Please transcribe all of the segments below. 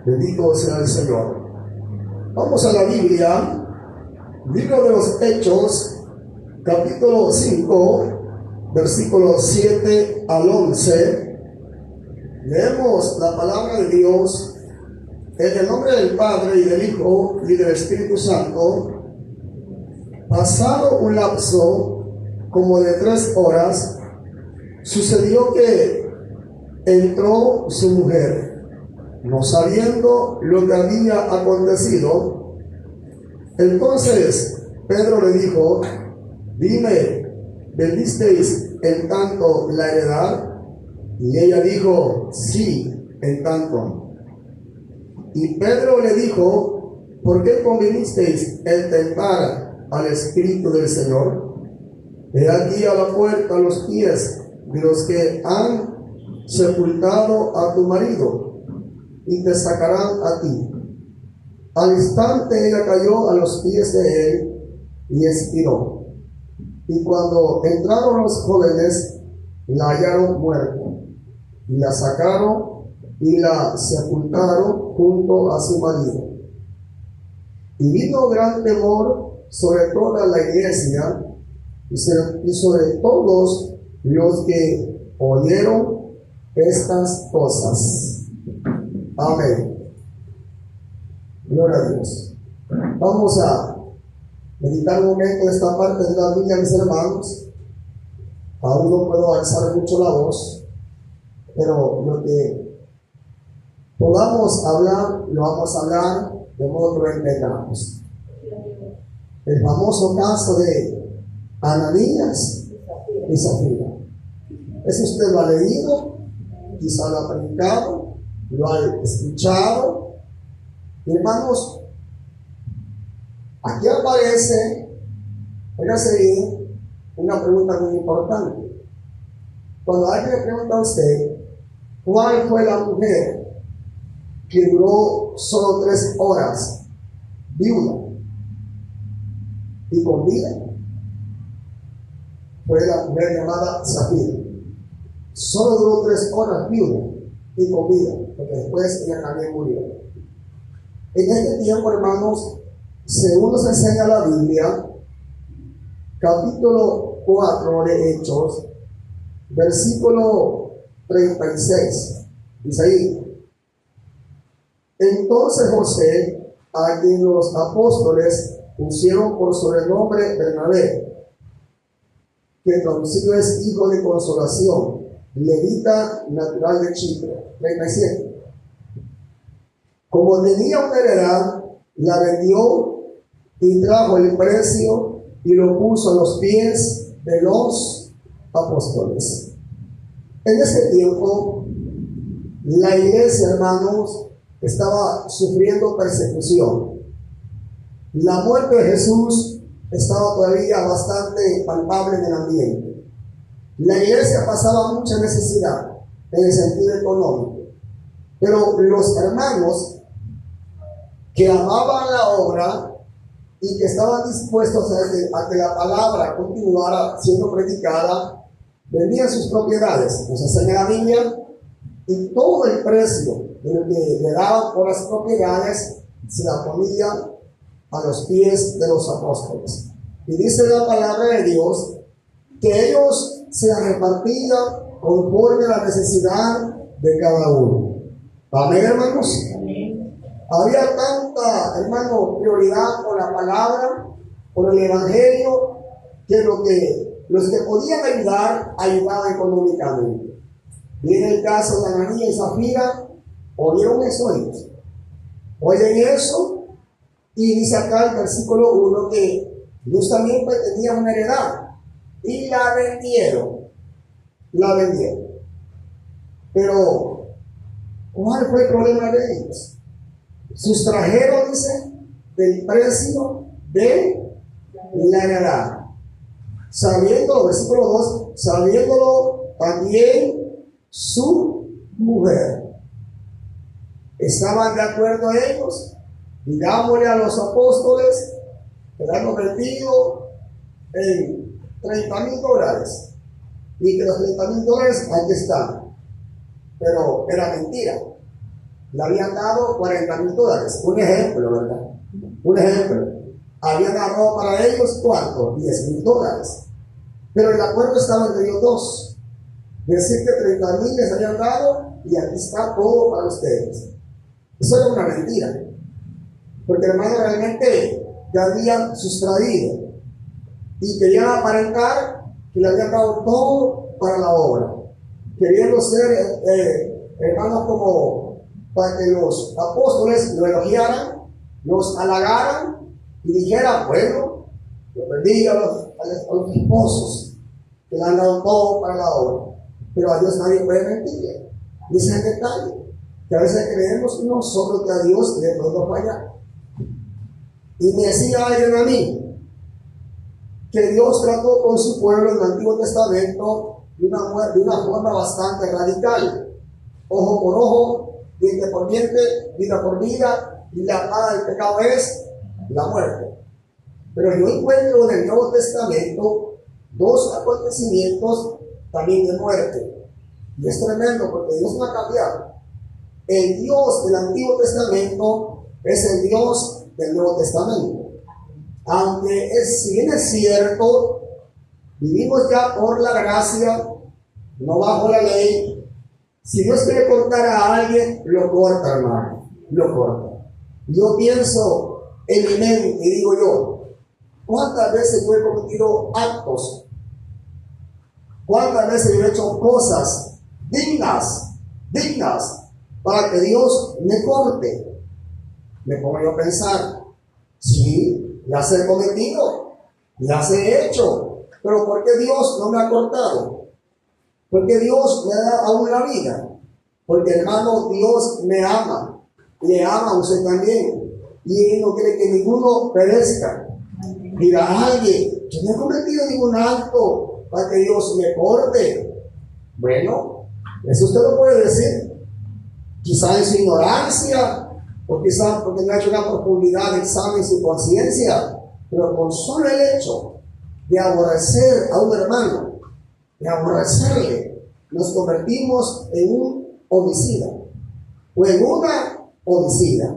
Bendito sea el Señor. Vamos a la Biblia, libro de los Hechos, capítulo 5, versículos 7 al 11. Leemos la palabra de Dios en el nombre del Padre y del Hijo y del Espíritu Santo. Pasado un lapso como de 3 horas, sucedió que entró su mujer, no sabiendo lo que había acontecido. Entonces Pedro le dijo: dime, ¿vendisteis en tanto la heredad? Y ella dijo: sí, en tanto. Y Pedro le dijo: ¿por qué convinisteis en tentar al Espíritu del Señor? He aquí a la puerta los pies de los que han sepultado a tu marido, y te sacarán a ti. Al instante ella cayó a los pies de él y expiró. Y cuando entraron los jóvenes, la hallaron muerta, y la sacaron y la sepultaron junto a su marido. Y vino gran temor sobre toda la iglesia y sobre todos los que oyeron estas cosas. Amén. Gloria a Dios. Vamos a meditar un momento esta parte de la Biblia, mis hermanos. Aún no puedo alzar mucho la voz, pero lo que podamos hablar, lo vamos a hablar de modo que lo entendamos. El famoso caso de Ananías y Zafira. Eso usted lo ha leído, quizá lo ha predicado, lo ha escuchado. Hermanos, aquí aparece, fíjese bien, una pregunta muy importante. Cuando alguien le pregunta a usted, ¿cuál fue la mujer que duró solo 3 horas viuda y con vida? Fue la mujer llamada Zafira. Solo duró 3 horas viuda y con vida, porque después ella también murió. En este tiempo, hermanos, según nos enseña la Biblia, capítulo 4 de Hechos, versículo 36, dice ahí: entonces José, a quien los apóstoles pusieron por sobrenombre Bernabé, que traducido es hijo de consolación, levita natural de Chipre. 37. Como tenía una heredad, la vendió y trajo el precio y lo puso a los pies de los apóstoles. En ese tiempo, la iglesia, hermanos, estaba sufriendo persecución. La muerte de Jesús estaba todavía bastante palpable en el ambiente. La iglesia pasaba mucha necesidad en el sentido económico, pero los hermanos que amaban la obra y que estaban dispuestos a que la palabra continuara siendo predicada, vendían sus propiedades, nos enseña la Biblia, y todo el precio de lo que le daban por las propiedades se la ponían a los pies de los apóstoles. Y dice la palabra de Dios que ellos se la repartían conforme a la necesidad de cada uno. Amén, hermanos. Había tanta, hermano, prioridad por la palabra, por el evangelio, que los que podían ayudar, ayudaban económicamente. Viene el caso de Ananías y Zafira. ¿Oyeron eso ellos? Oyen eso, y dice acá el versículo 1 que ellos también tenían una heredad y la vendieron. Pero ¿cuál fue el problema de ellos? Sustrajeron, dice, del precio de la heredad, sabiendo, versículo 2, sabiéndolo también su mujer. ¿Estaban de acuerdo ellos? Digámosle a los apóstoles que le han convertido en $30,000, y que los $30,000 aquí están, pero era mentira. le habían dado $40,000. Un ejemplo, ¿verdad? Un ejemplo. Habían agarrado para ellos, ¿cuánto? $10,000. Pero el acuerdo estaba entre ellos dos. Decir que 30,000 les habían dado y aquí está todo para ustedes. Eso era una mentira. Porque hermano, realmente ya habían sustraído y querían aparentar que le habían dado todo para la obra, queriendo ser hermanos, como para que los apóstoles lo elogiaran, los halagaran y dijeran: bueno, yo bendiga a los esposos que le han dado todo para la obra. Pero a Dios nadie puede mentir. Dice el detalle que a veces creemos nosotros que a Dios le podemos fallar. Y me decía alguien a mí que Dios trató con su pueblo en el Antiguo Testamento de una forma bastante radical. Ojo por ojo, diente por diente, vida por vida, y la paga del pecado es la muerte. Pero yo encuentro en el Nuevo Testamento dos acontecimientos también de muerte. Y es tremendo porque Dios no ha cambiado. El Dios del Antiguo Testamento es el Dios del Nuevo Testamento. Aunque si bien es cierto, vivimos ya por la gracia, no bajo la ley. Si Dios quiere cortar a alguien, lo corta, hermano, lo corta. Yo pienso en mi mente y digo yo: ¿cuántas veces yo he cometido actos? ¿Cuántas veces yo he hecho cosas dignas para que Dios me corte? Me pongo yo a pensar: sí, las he cometido, las he hecho, pero ¿por qué Dios no me ha cortado? Porque Dios me da aún la vida. Porque, hermano, Dios me ama. Le ama a usted también. Y Él no quiere que ninguno perezca. Mira, alguien: yo no he cometido ningún acto para que Dios me corte. Bueno, eso usted lo puede decir. Quizá en su ignorancia, o quizá porque no ha hecho una profundidad de examen en su conciencia. Pero con solo el hecho de aborrecer a un hermano, de aborrecerle, nos convertimos en un homicida o en una homicida.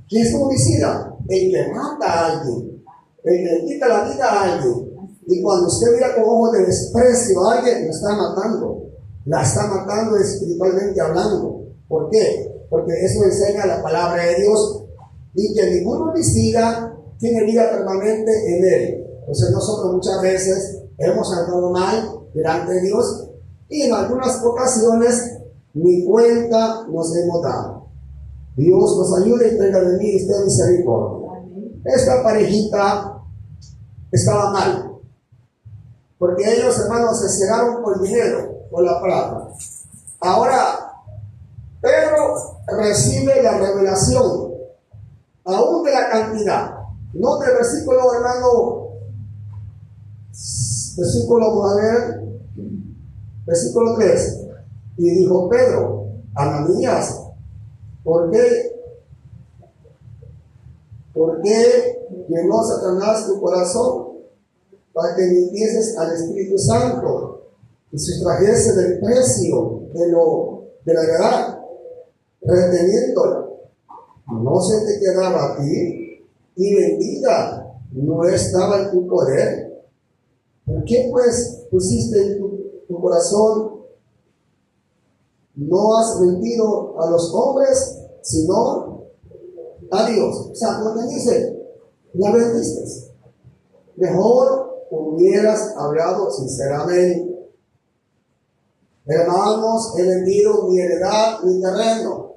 ¿Quién es un homicida? El que mata a alguien, el que le quita la vida a alguien. Y cuando usted mira con ojos de desprecio a alguien, lo está matando. La está matando espiritualmente hablando. ¿Por qué? Porque eso enseña la palabra de Dios, y que ningún homicida tiene vida permanente en él. Entonces nosotros muchas veces hemos actuado mal delante de Dios y en algunas ocasiones ni cuenta nos hemos dado. Dios nos ayude y tenga de mí usted misericordia. Esta parejita estaba mal, porque ellos, hermanos, se cegaron por dinero, por la plata. Ahora Pedro recibe la revelación aún de la cantidad. No del versículo, hermano, versículo 3. Y dijo Pedro: Ananías, ¿por qué llenó Satanás tu corazón para que mintieses al Espíritu Santo y sustrajese del precio de la heredad, reteniéndola? ¿No se te quedaba a ti? Y vendida no estaba en tu poder. ¿Por qué pues pusiste en tu corazón? No has mentido a los hombres, sino a Dios. O sea, como te dice, la vendiste. Mejor hubieras hablado sinceramente: hermanos, he vendido mi heredad, mi terreno.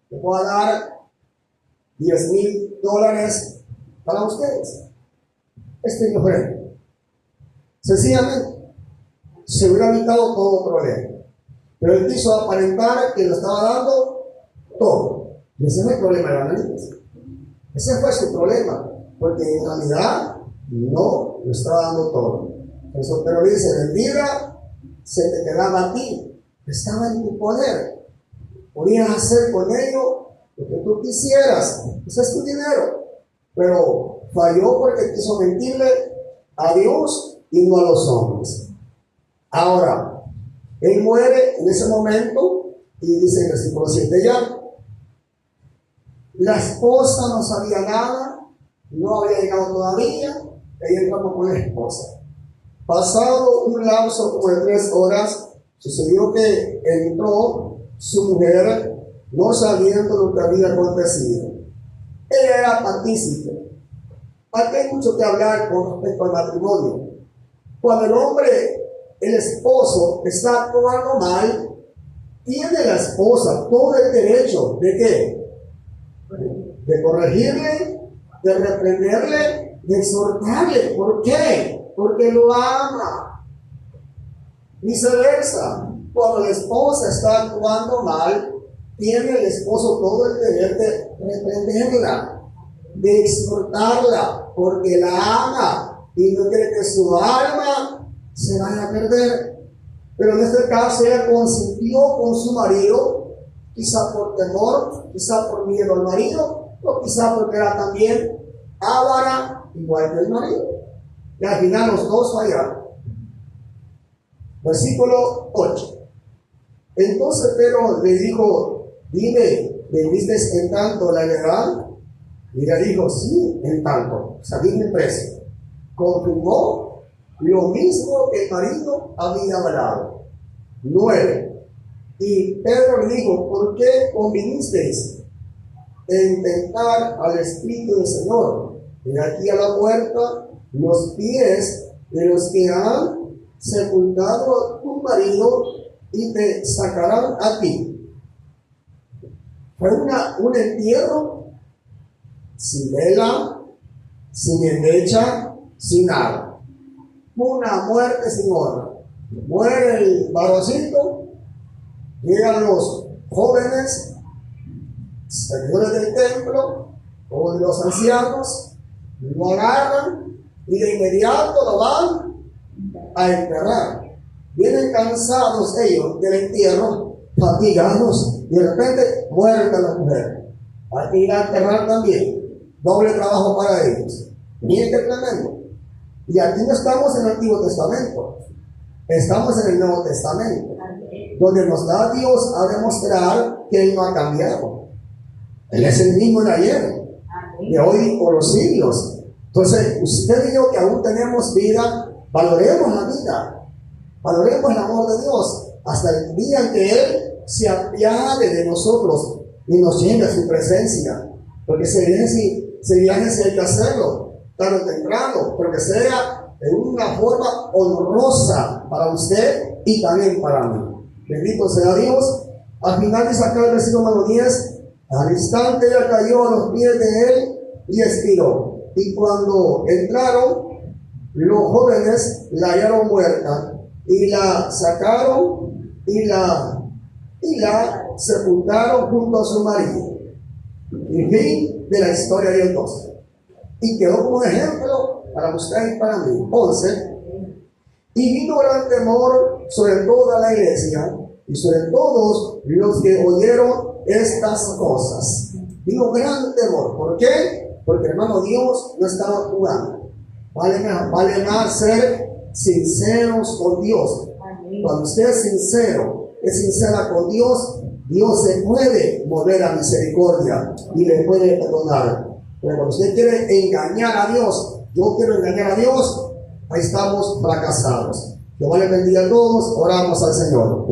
Te puedo dar $10,000 para ustedes. Este es mi ofrenda. Sencillamente se hubiera evitado todo problema. Pero él quiso aparentar que lo estaba dando todo. Y ese no es el problema de la análisis. Ese fue su problema, porque en realidad no lo estaba dando todo. Eso, pero dice: vendida se te quedaba a ti, estaba en tu poder. Podías hacer con ello lo que tú quisieras. Ese es tu dinero. Pero falló porque quiso mentirle a Dios y no a los hombres. Ahora, él muere en ese momento Y dice en el versículo 7, ya la esposa no sabía nada, no había llegado todavía, ahí entramos con la esposa. Pasado un lapso como de 3 horas, sucedió que entró su mujer, no sabiendo lo que había acontecido. Ella era partícipe. Aquí hay mucho que hablar con respecto al matrimonio. Cuando el hombre, el esposo, está actuando mal, tiene la esposa todo el derecho ¿de qué? De corregirle, de reprenderle, de exhortarle. ¿Por qué? Porque lo ama. Viceversa, cuando la esposa está actuando mal, tiene el esposo todo el deber de reprenderla, de exhortarla, porque la ama y no quiere que su alma se vaya a perder. Pero en este caso ella consintió con su marido, quizá por temor, quizá por miedo al marido, o quizá porque era también avara, igual que el marido. Y al final los dos fallaron. Versículo 8. Entonces Pedro le dijo, dime, ¿vendiste en tanto la heredad? Y ella dijo, sí, en tanto. Salíme preso. Confirmó lo mismo que el marido había hablado. 9. Y Pedro le dijo, ¿por qué convinisteis en tentar al Espíritu del Señor? Y aquí a la puerta los pies de los que han sepultado a tu marido y te sacarán a ti. Fue un entierro sin vela, sin endecha, sin nada. Una muerte sin honra. Muere el varoncito, llegan los jóvenes, señores del templo, o de los ancianos, lo agarran y de inmediato lo van a enterrar. Vienen cansados ellos del entierro, fatigados, y de repente muerta la mujer. Hay que ir a enterrar también. Doble trabajo para ellos. Miren qué tremendo. Y aquí no estamos en el Antiguo Testamento, estamos en el Nuevo Testamento, donde nos da Dios a demostrar que Él no ha cambiado. Él es el mismo de ayer, de hoy por los siglos. Entonces, usted y yo que aún tenemos vida, valoremos la vida, valoremos el amor de Dios, hasta el día en que Él se apiade de nosotros y nos lleve a su presencia. Porque se viaje si hay que hacerlo, tarde o temprano, pero que sea en una forma honrosa para usted y también para mí. Bendito sea Dios. Al final dice acá el versículo número 10, al instante ella cayó a los pies de él y expiró. Y cuando entraron, los jóvenes la hallaron muerta y la sacaron y la sepultaron junto a su marido. El fin de la historia de Dios. Y quedó como ejemplo para usted y para mí. 11. Y vino gran temor sobre toda la iglesia y sobre todos los que oyeron estas cosas. Vino gran temor. ¿Por qué? Porque, hermano, Dios no estaba jugando. Vale más ser sinceros con Dios. Cuando usted es sincero, es sincera con Dios, Dios se puede mover a misericordia y le puede perdonar. Pero cuando usted quiere engañar a Dios, yo quiero engañar a Dios, ahí estamos fracasados. Dios le bendiga a todos, oramos al Señor.